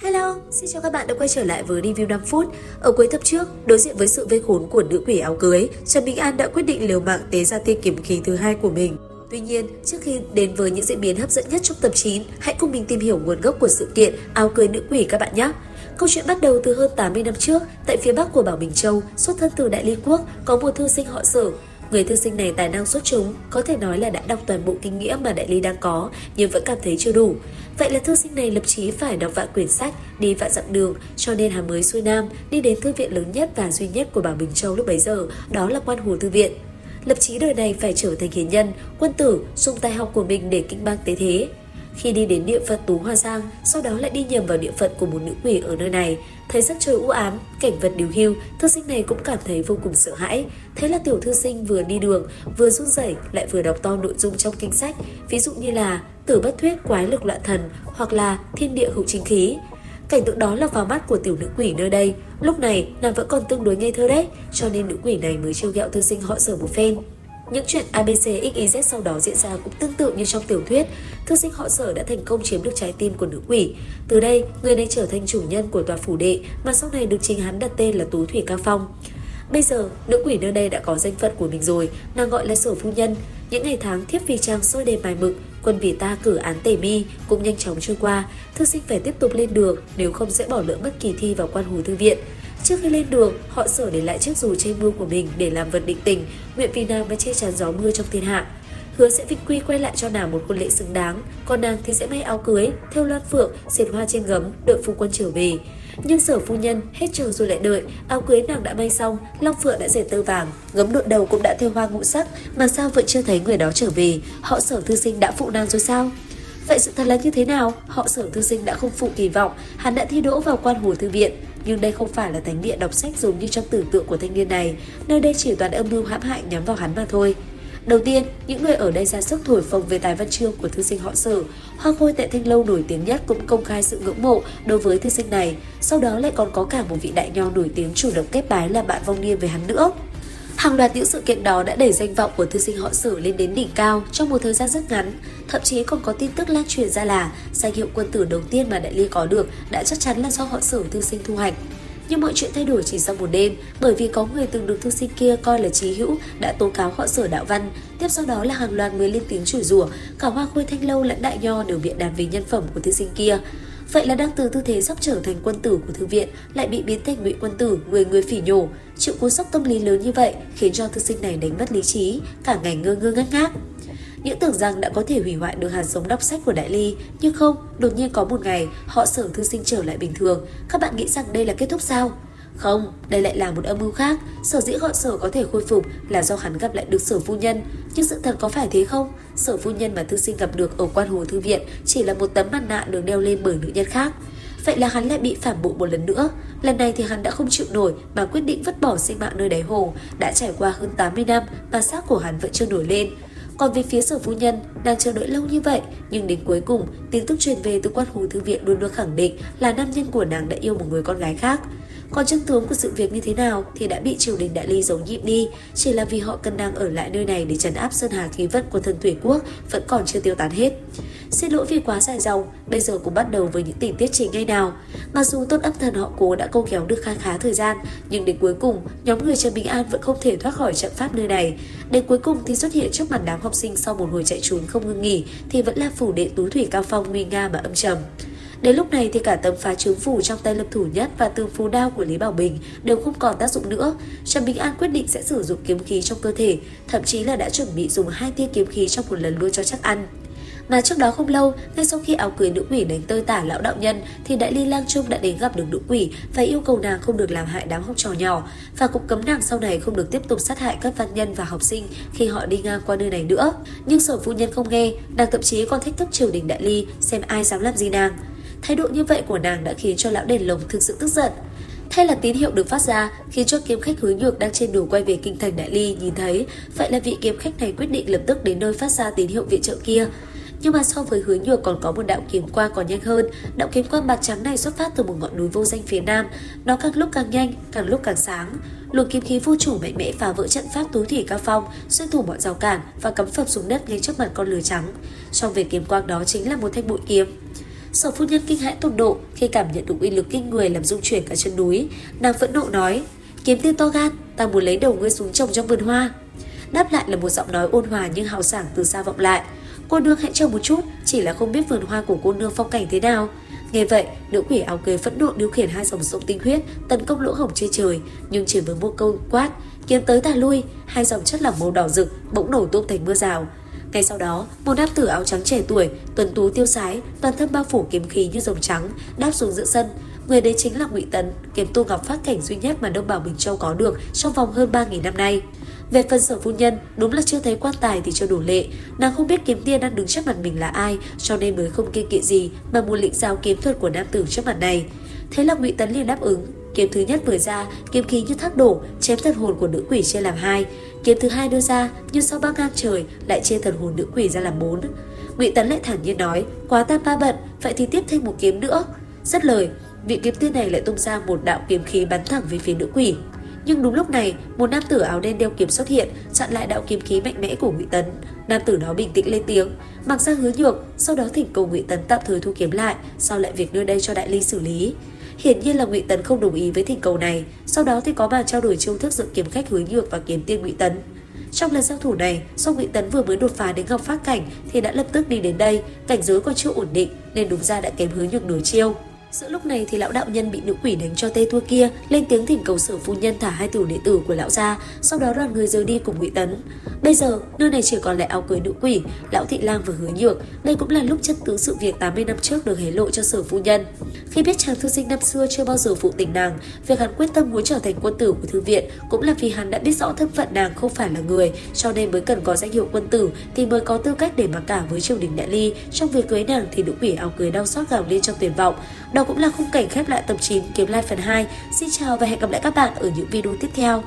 Hello, xin chào các bạn đã quay trở lại với review 5 phút. Ở cuối tập trước, đối diện với sự vây khốn của nữ quỷ áo cưới, Trần Bình An đã quyết định liều mạng tế ra tiên kiếm khí thứ hai của mình. Tuy nhiên, trước khi đến với những diễn biến hấp dẫn nhất trong tập 9, hãy cùng mình tìm hiểu nguồn gốc của sự kiện áo cưới nữ quỷ các bạn nhé. Câu chuyện bắt đầu từ hơn 80 năm trước, tại phía bắc của Bảo Bình Châu, xuất thân từ Đại Ly Quốc, có một thư sinh họ Sở. Người thư sinh này tài năng xuất chúng, có thể nói là đã đọc toàn bộ kinh nghĩa mà Đại Ly đang có, nhưng vẫn cảm thấy chưa đủ. Vậy là thư sinh này lập chí phải đọc vạn quyển sách, đi vạn dặm đường, cho nên hắn mới xuôi nam, đi đến thư viện lớn nhất và duy nhất của Bảo Bình Châu lúc bấy giờ, đó là Quan Hồ Thư Viện. Lập chí đời này phải trở thành hiền nhân, quân tử, dùng tài học của mình để kinh bang tế thế. Khi đi đến địa phận Tú Hoa Giang, sau đó lại đi nhầm vào địa phận của một nữ quỷ ở nơi này. Thấy sắc trời u ám, cảnh vật điều hưu, thư sinh này cũng cảm thấy vô cùng sợ hãi. Thế là tiểu thư sinh vừa đi đường, vừa run rẩy lại vừa đọc to nội dung trong kinh sách, ví dụ như là tử bất thuyết quái lực loạn thần hoặc là thiên địa hữu chính khí. Cảnh tượng đó lọt vào mắt của tiểu nữ quỷ nơi đây. Lúc này nàng vẫn còn tương đối ngây thơ đấy, cho nên nữ quỷ này mới trêu ghẹo thư sinh họ Sở một phen. Những chuyện ABCXYZ sau đó diễn ra cũng tương tự như trong tiểu thuyết. Thư sinh họ Sở đã thành công chiếm được trái tim của nữ quỷ. Từ đây, người này trở thành chủ nhân của tòa phủ đệ mà sau này được chính hắn đặt tên là Tú Thủy Cao Phong. Bây giờ, nữ quỷ nơi đây đã có danh phận của mình rồi, nàng gọi là Sở phu nhân. Những ngày tháng thiếp vì trang sôi đêm mài mực, quân vì ta cử án tề mi cũng nhanh chóng trôi qua. Thư sinh phải tiếp tục lên đường, nếu không sẽ bỏ lỡ mất kỳ thi vào Quan Hồ Thư Viện. Trước khi lên đường, họ Sở để lại chiếc dù che mưa của mình để làm vật định tình, nguyện vì nàng mà che chắn gió mưa trong thiên hạ. Hứa sẽ vinh quy quay lại cho nàng một hôn lễ xứng đáng, còn nàng thì sẽ may áo cưới, thêu loan phượng, xiệt hoa trên gấm, đợi phu quân trở về. Nhưng Sở phu nhân hết chờ rồi lại đợi, áo cưới nàng đã may xong, long phượng đã dệt tơ vàng, gấm đội đầu cũng đã thêu hoa ngũ sắc, mà sao vẫn chưa thấy người đó trở về? Họ Sở thư sinh đã phụ nàng rồi sao? Vậy sự thật là như thế nào? Họ Sở thư sinh đã không phụ kỳ vọng, hắn đã thi đỗ vào Quan Hồ Thư Viện. Nhưng đây không phải là thánh địa đọc sách giống như trong tưởng tượng của thanh niên này, nơi đây chỉ toàn âm mưu hãm hại nhắm vào hắn mà thôi. Đầu tiên, những người ở đây ra sức thổi phồng về tài văn chương của thư sinh họ Sở. Hoa khôi tại Thanh Lâu nổi tiếng nhất cũng công khai sự ngưỡng mộ đối với thư sinh này. Sau đó lại còn có cả một vị đại nho nổi tiếng chủ động kết bái làm bạn vong niên với hắn nữa. Hàng loạt những sự kiện đó đã đẩy danh vọng của thư sinh họ Sở lên đến đỉnh cao trong một thời gian rất ngắn. Thậm chí còn có tin tức lan truyền ra là danh hiệu quân tử đầu tiên mà Đại Ly có được đã chắc chắn là do họ Sở thư sinh thu hoạch. Nhưng mọi chuyện thay đổi chỉ sau một đêm, bởi vì có người từng được thư sinh kia coi là chí hữu đã tố cáo họ Sở đạo văn. Tiếp sau đó là hàng loạt người lên tiếng chửi rủa, cả Hoa khôi Thanh Lâu lẫn đại nho đều biện đàm về nhân phẩm của thư sinh kia. Vậy là đang từ tư thế sắp trở thành quân tử của thư viện lại bị biến thành ngụy quân tử, người phỉ nhổ. Chịu cú sốc tâm lý lớn như vậy khiến cho thư sinh này đánh mất lý trí, cả ngày ngơ ngơ ngác ngác. Những tưởng rằng đã có thể hủy hoại được hạt giống đọc sách của Đại Ly, nhưng không, đột nhiên có một ngày họ Sở thư sinh trở lại bình thường. Các bạn nghĩ rằng đây là kết thúc sao? Không, đây lại là một âm mưu khác. Sở dĩ họ Sở có thể khôi phục là do hắn gặp lại được Sở phu nhân. Nhưng sự thật có phải thế không? Sở phu nhân mà thư sinh gặp được ở Quan Hồ Thư Viện chỉ là một tấm mặt nạ được đeo lên bởi nữ nhân khác. Vậy là hắn lại bị phản bội một lần nữa. Lần này thì hắn đã không chịu nổi mà quyết định vứt bỏ sinh mạng nơi đáy hồ. Đã trải qua hơn 80 năm mà xác của hắn vẫn chưa nổi lên. Còn về phía Sở phu nhân, đang chờ đợi lâu như vậy, nhưng đến cuối cùng, tin tức truyền về từ Quan Hồ Thư Viện luôn được khẳng định là nam nhân của nàng đã yêu một người con gái khác. Còn chân tướng của sự việc như thế nào thì đã bị triều đình Đại Ly giấu nhịm đi, chỉ là vì họ cần đang ở lại nơi này để trấn áp sơn hà khí vận của thần Thủy Quốc vẫn còn chưa tiêu tán hết. Xin lỗi vì quá dài dòng, bây giờ cũng bắt đầu với những tình tiết chính ngay nào. Mặc dù Tôn Âm Thần họ Cố đã câu kéo được khá thời gian, nhưng đến cuối cùng, nhóm người Trần Bình An vẫn không thể thoát khỏi trận pháp nơi này. Đến cuối cùng thì xuất hiện trước mặt đám học sinh sau một hồi chạy trốn không ngừng nghỉ thì vẫn là phủ đệ Tú Thủy Cao Phong nguy nga mà âm trầm. Đến lúc này thì cả tấm phá trướng phủ trong tay Lâm Thủ Nhất và tường phù đao của Lý Bảo Bình đều không còn tác dụng nữa. Trần Bình An quyết định sẽ sử dụng kiếm khí trong cơ thể, thậm chí là đã chuẩn bị dùng 2 tia kiếm khí trong một lần luôn cho chắc ăn. Mà trước đó không lâu, ngay sau khi áo cưới nữ quỷ đánh tơi tả lão đạo nhân thì Đại Ly Lang Trung đã đến gặp được nữ quỷ và yêu cầu nàng không được làm hại đám học trò nhỏ và cũng cấm nàng sau này không được tiếp tục sát hại các văn nhân và học sinh khi họ đi ngang qua nơi này nữa. Nhưng Sở phu nhân không nghe, nàng thậm chí còn thách thức triều đình Đại Ly xem ai dám làm gì nàng. Thái độ như vậy của nàng đã khiến cho lão đèn lồng thực sự tức giận. Thế là tín hiệu được phát ra khiến cho kiếm khách Hứa Nhược đang trên đường quay về kinh thành Đại Ly nhìn thấy, vậy là vị kiếm khách này quyết định lập tức đến nơi phát ra tín hiệu viện trợ kia. Nhưng mà so với Hứa Nhược còn có một đạo kiếm quang còn nhanh hơn. Đạo kiếm quang bạc trắng này xuất phát từ một ngọn núi vô danh phía nam, nó càng lúc càng nhanh, càng lúc càng sáng. Luồng kiếm khí vô chủ mạnh mẽ phá vỡ trận pháp Tú Thủy Cao Phong, xuyên thủng mọi rào cản và cắm phập xuống đất ngay trước mặt con lừa trắng. Trong vệt kiếm quang đó chính là một thanh bội kiếm. Sở phu nhân kinh hãi tột độ khi cảm nhận được uy lực kinh người làm rung chuyển cả chân núi. Nàng phẫn nộ nói: Kiếm tiên to gan, ta muốn lấy đầu ngươi xuống trồng trong vườn hoa. Đáp lại là một giọng nói ôn hòa nhưng hào sảng từ xa vọng lại: Cô nương hãy chờ một chút, chỉ là không biết vườn hoa của cô nương phong cảnh thế nào. Nghe vậy, nữ quỷ áo cưới phẫn nộ điều khiển hai dòng sông tinh huyết tấn công lỗ hổng trên trời, nhưng chỉ với một câu quát: Kiếm tới tà lui, hai dòng chất lỏng màu đỏ rực bỗng nổ tung thành mưa rào. Ngay sau đó, một nam tử áo trắng trẻ tuổi, tuấn tú tiêu sái, toàn thân bao phủ kiếm khí như rồng trắng, đáp xuống giữa sân. Người đấy chính là Ngụy Tấn, kiếm tu ngọc phát cảnh duy nhất mà Đông Bảo Bình Châu có được trong vòng hơn 3.000 năm nay. Về phần Sở phu nhân, đúng là chưa thấy quan tài thì chưa đủ lệ. Nàng không biết kiếm tiên đang đứng trước mặt mình là ai, cho nên mới không kiêng kỵ gì mà muốn lĩnh giáo kiếm thuật của nam tử trước mặt này. Thế là Ngụy Tấn liền đáp ứng. Kiếm thứ nhất vừa ra, kiếm khí như thác đổ, chém thần hồn của nữ quỷ chia làm hai. Kiếm thứ hai đưa ra, như sau băng ngang trời, lại chia thần hồn nữ quỷ ra làm 4. Ngụy Tấn lại thản nhiên nói: Quá tam ba bận, vậy thì tiếp thêm một kiếm nữa. Dứt lời, vị kiếm tiên này lại tung ra một đạo kiếm khí bắn thẳng về phía nữ quỷ. Nhưng đúng lúc này, một nam tử áo đen đeo kiếm xuất hiện, chặn lại đạo kiếm khí mạnh mẽ của Ngụy Tấn. Nam tử đó bình tĩnh lên tiếng, mặc ra hứa nhược, sau đó thỉnh cầu Ngụy Tấn tạm thời thu kiếm lại, sau lại việc nơi đây cho đại ly xử lý. Hiển nhiên là Ngụy Tấn không đồng ý với thỉnh cầu này. Sau đó thì có bàn trao đổi chiêu thức giữa kiếm khách Hứa Nhược và kiếm tiên Ngụy Tấn. Trong lần giao thủ này, do Ngụy Tấn vừa mới đột phá đến ngọc phát cảnh thì đã lập tức đi đến đây, cảnh giới còn chưa ổn định nên đúng ra đã kém Hứa Nhược nửa chiêu. Giữa lúc này thì lão đạo nhân bị nữ quỷ đánh cho tê tua kia lên tiếng thỉnh cầu Sở phu nhân thả hai tiểu đệ tử của lão ra, sau đó đoàn người rời đi cùng Ngụy Tấn. Bây giờ nơi này chỉ còn lại áo cưới nữ quỷ, lão thị lang và Hứa Nhược. Đây cũng là lúc chân tướng sự việc 80 năm trước được hé lộ cho Sở phu nhân. Khi biết chàng thư sinh năm xưa chưa bao giờ phụ tình nàng, việc hắn quyết tâm muốn trở thành quân tử của thư viện cũng là vì hắn đã biết rõ thân phận nàng không phải là người, cho nên mới cần có danh hiệu quân tử thì mới có tư cách để mà cả với triều đình đại ly. Trong việc cưới nàng thì nữ quỷ áo cưới đau xót gào lên trong tuyệt vọng. Đó cũng là khung cảnh khép lại tập 9 Kiếm Lai phần 2. Xin chào và hẹn gặp lại các bạn ở những video tiếp theo.